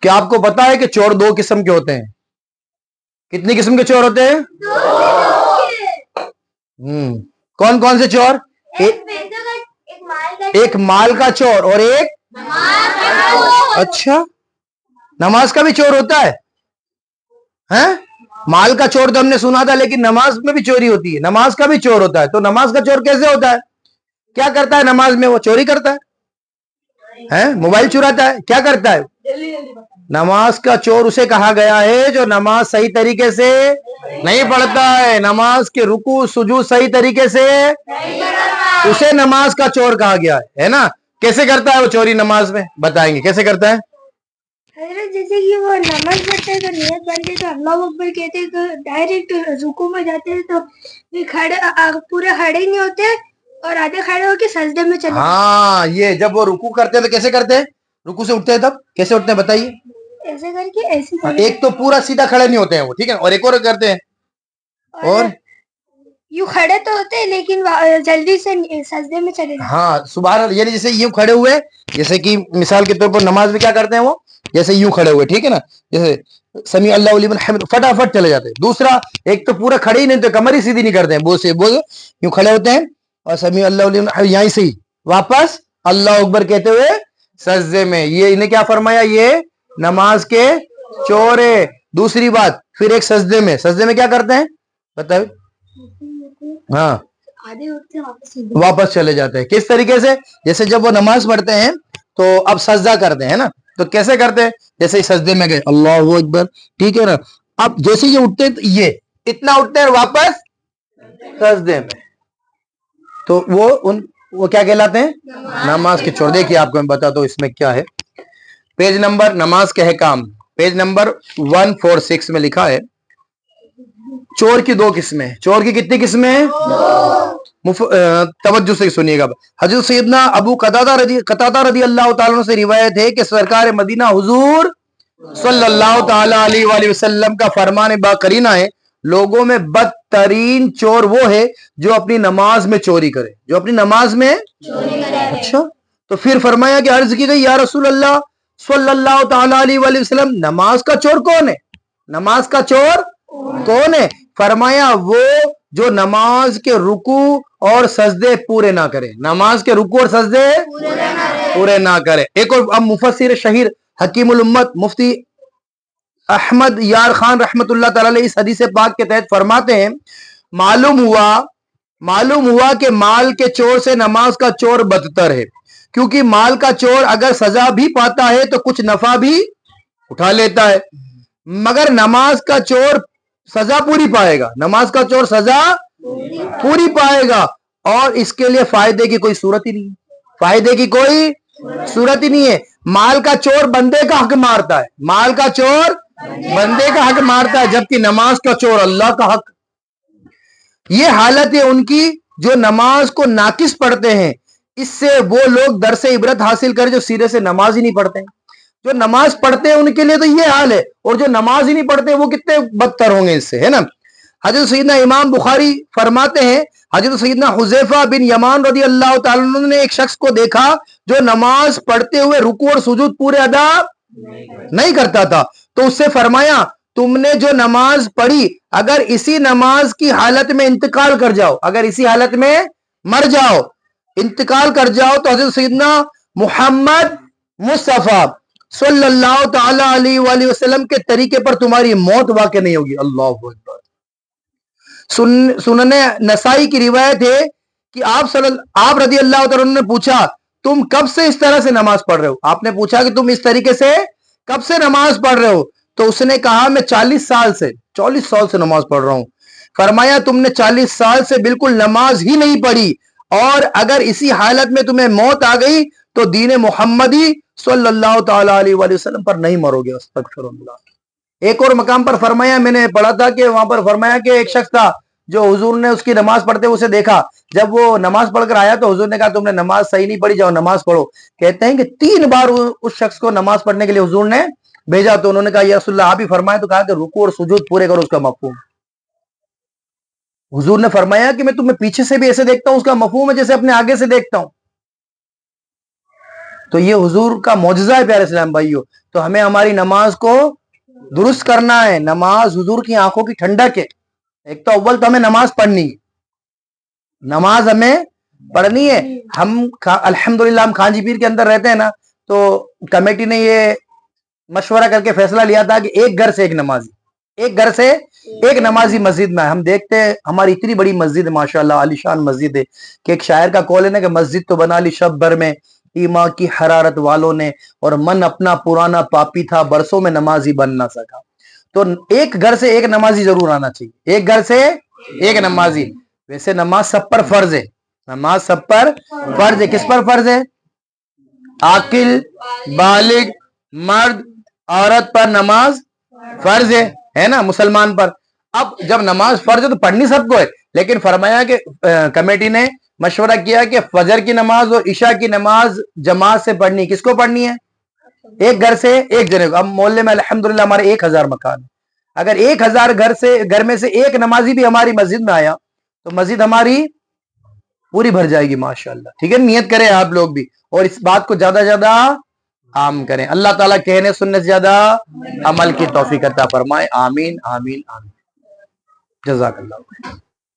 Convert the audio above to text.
کیا آپ کو پتا ہے کہ چور دو قسم کے ہوتے ہیں؟ کتنی قسم کے چور ہوتے ہیں؟ کون کون سے چور؟ ایک مال کا چور اور ایک اچھا نماز کا بھی چور ہوتا ہے؟ مال کا چور تو ہم نے سنا تھا، لیکن نماز میں بھی چوری ہوتی ہے، نماز کا بھی چور ہوتا ہے۔ تو نماز کا چور کیسے ہوتا ہے؟ کیا کرتا ہے نماز میں؟ وہ چوری کرتا ہے، موبائل چراتا ہے، کیا کرتا ہے؟ نماز کا چور اسے کہا گیا ہے جو نماز صحیح طریقے سے نہیں پڑھتا ہے، نماز کے رکوع سجود صحیح طریقے سے اسے نماز کا چور کہا گیا ہے نا؟ کیسے کرتا ہے وہ چوری نماز میں؟ بتائیں گے کیسے کرتا ہے؟ حضرت جیسے کہ وہ نماز پڑھتے ہیں تو نیت بنتے تو اللہ اکبر کہتے ہیں، تو ڈائریکٹ رکوع میں جاتے ہیں تو پورے کھڑے ہی نہیں ہوتے اور آدھے کھڑے ہو کے سجدے میں چلے۔ ہاں، یہ جب وہ رکوع کرتے ہیں تو کیسے کرتے ہیں؟ رکوع سے اٹھتے ہیں تب کیسے اٹھتے ہیں بتائیے؟ ایسے کر کے ایسے ایک تو پورا سیدھا کھڑے نہیں ہوتے ہیں وہ، ٹھیک ہے، اور ایک اور کرتے ہیں اور یوں کھڑے تو ہوتے ہیں لیکن جلدی سے سجدے میں چلے جاتے۔ ہاں سبحان اللہ، یعنی جیسے یوں کھڑے ہوئے، جیسے کہ مثال کے طور پر نماز میں کیا کرتے ہیں وہ؟ جیسے یوں کھڑے ہوئے، ٹھیک ہے نا، جیسے سمیع اللہ لمن حمد فٹافٹ چلے جاتے ہیں۔ دوسرا، ایک تو پورا کھڑے ہی نہیں تو کمر ہی سیدھی نہیں کرتے ہیں، وہ یوں کھڑے ہوتے ہیں اور سمیع اللہ لمن حمد یہیں سے ہی واپس اللہ اکبر کہتے ہوئے سجدے میں۔ یہ انہیں کیا فرمایا؟ یہ نماز کے چور ہے۔ دوسری بات، پھر ایک سجدے میں کیا کرتے ہیں بتائیں؟ ہاں واپس چلے جاتے ہیں۔ کس طریقے سے؟ جیسے جب وہ نماز پڑھتے ہیں تو اب سجدہ کرتے ہیں نا، تو کیسے کرتے ہیں؟ جیسے سجدے میں گئے اللہ اکبر، ٹھیک ہے نا، اب جیسے یہ اٹھتے ہیں تو یہ اتنا اٹھتے ہیں واپس سجدے میں، تو وہ کیا کہلاتے ہیں؟ نماز کے چور۔ دیکھیے آپ کو میں بتاتا ہوں اس میں کیا ہے۔ پیج نمبر نماز کے احکام، پیج نمبر 146 میں لکھا ہے چور کی دو قسمیں۔ چور کی کتنی قسمیں؟ توجہ سے سنیے گا۔ حضرت سیدنا ابو قتادہ رضی اللہ تعالیٰ عنہ سے روایت ہے کہ سرکار مدینہ حضور صلی اللہ تعالی علیہ وآلہ وسلم کا فرمان باقرینہ ہے، لوگوں میں بدترین چور وہ ہے جو اپنی نماز میں چوری کرے، جو اپنی نماز میں چوری کرے۔ اچھا، تو پھر فرمایا کہ عرض کی گئی یا رسول اللہ صلی اللہ تعالی علیہ وآلہ وسلم، نماز کا چور کون ہے؟ نماز کا چور کون ہے؟ فرمایا وہ جو نماز کے رکوع اور سجدے پورے نہ کرے، نماز کے رکوع اور سجدے پورے نہ کرے۔ ایک اور اب مفسر شہیر حکیم الامت مفتی احمد یار خان رحمت اللہ تعالی علیہ اس حدیث پاک کے تحت فرماتے ہیں معلوم ہوا کہ مال کے چور سے نماز کا چور بدتر ہے، کیونکہ مال کا چور اگر سزا بھی پاتا ہے تو کچھ نفع بھی اٹھا لیتا ہے، مگر نماز کا چور سزا پوری پائے گا، نماز کا چور سزا پوری پائے گا، اور اس کے لیے فائدے کی کوئی صورت ہی نہیں ہے، فائدے کی کوئی صورت ہی نہیں ہے۔ مال کا چور بندے کا حق مارتا ہے، مال کا چور بندے کا حق مارتا ہے، جبکہ نماز کا چور اللہ کا حق۔ یہ حالت ہے ان کی جو نماز کو ناقص پڑھتے ہیں، اس سے وہ لوگ درس عبرت حاصل کر جو سیرے سے نماز ہی نہیں پڑھتے ہیں۔ جو نماز پڑھتے ہیں ان کے لیے تو یہ حال ہے، اور جو نماز ہی نہیں پڑھتے وہ کتنے بدتر ہوں گے اس سے، ہے نا۔ حضرت سیدنا امام بخاری فرماتے ہیں حضرت سیدنا حذیفہ بن یمان رضی اللہ تعالیٰ عنہ نے ایک شخص کو دیکھا جو نماز پڑھتے ہوئے رکوع اور سجود پورے ادا نہیں کرتا تھا، تو اس سے فرمایا تم نے جو نماز پڑھی اگر اسی نماز کی حالت میں انتقال کر جاؤ، اگر اسی حالت میں مر جاؤ، انتقال کر جاؤ، تو حضرت سیدنا محمد مصطفیٰ صلی اللہ تعالی علیہ وآلہ وسلم کے طریقے پر تمہاری موت واقع نہیں ہوگی۔ اللہ اکبر۔ سنن نسائی کی روایت ہے کہ آپ رضی اللہ تعالیٰ عنہ نے پوچھا تم کب سے اس طرح سے نماز پڑھ رہے ہو؟ آپ نے پوچھا کہ تم اس طریقے سے کب سے نماز پڑھ رہے ہو؟ تو اس نے کہا میں 40 سال سے نماز پڑھ رہا ہوں۔ فرمایا تم نے 40 سال سے بالکل نماز ہی نہیں پڑھی، اور اگر اسی حالت میں تمہیں موت آ گئی تو دین محمدی صلی اللہ تعالی علیہ وآلہ وسلم پر نہیں مرو گے۔ استغفر اللہ۔ ایک اور مقام پر فرمایا، میں نے پڑھا تھا کہ وہاں پر فرمایا کہ ایک شخص تھا جو حضور نے اس کی نماز پڑھتے اسے دیکھا، جب وہ نماز پڑھ کر آیا تو حضور نے کہا تم نے نماز صحیح نہیں پڑھی، جاؤ نماز پڑھو۔ کہتے ہیں کہ 3 بار اس شخص کو نماز پڑھنے کے لیے حضور نے بھیجا، تو انہوں نے کہا یا رسول اللہ آپ ہی فرمائیں، تو کہا کہ رکوع اور سجود پورے کرو۔ اس کا مفہوم حضور نے فرمایا کہ میں تمہیں پیچھے سے بھی ایسے دیکھتا ہوں، اس کا مفہوم ہے جیسے اپنے آگے سے دیکھتا ہوں۔ تو یہ حضور کا معجزہ ہے پیارے اسلام بھائیوں. تو ہمیں ہماری نماز کو درست کرنا ہے. نماز حضور کی آنکھوں کی ٹھنڈک ہے. ایک تو اول تو ہمیں نماز پڑھنی ہے, نماز ہمیں پڑھنی ہے. ہم الحمدللہ ہم خانجی پیر کے اندر رہتے ہیں نا, تو کمیٹی نے یہ مشورہ کر کے فیصلہ لیا تھا کہ ایک گھر سے ایک نمازی, ایک گھر سے ایک نمازی مسجد میں. ہم دیکھتے ہیں ہماری اتنی بڑی مسجد ہے ماشاءاللہ, عالی شان مسجد ہے, کہ ایک شاعر کا قول ہے نا کہ مسجد تو بنا لی شب بھر میں ایمان کی حرارت والوں نے, اور من اپنا پرانا پاپی تھا برسوں میں نمازی بن نہ سکا. تو ایک گھر سے ایک نمازی ضرور آنا چاہیے, ایک گھر سے ایک نمازی. ویسے نماز سب پر فرض ہے, نماز سب پر فرض ہے. کس پر فرض ہے؟ عاقل بالغ مرد عورت پر نماز فرض ہے نا, مسلمان پر. اب جب نماز فرض ہے تو پڑھنی سب کو ہے, لیکن فرمایا کہ کمیٹی نے مشورہ کیا کہ فجر کی نماز اور عشاء کی نماز جماعت سے پڑھنی. کس کو پڑھنی ہے؟ ایک گھر سے ایک جنے کو. اب محلے میں الحمدللہ ہمارے 1000 مکان ہیں. اگر 1000 گھر میں سے ایک نمازی بھی ہماری مسجد میں آیا تو مسجد ہماری پوری بھر جائے گی ماشاءاللہ. ٹھیک ہے, نیت کریں آپ لوگ بھی, اور اس بات کو زیادہ زیادہ عام کریں. اللہ تعالیٰ کہنے سننے سے زیادہ عمل کی توفیق عطا فرمائے. آمین آمین آمین. جزاک اللہ.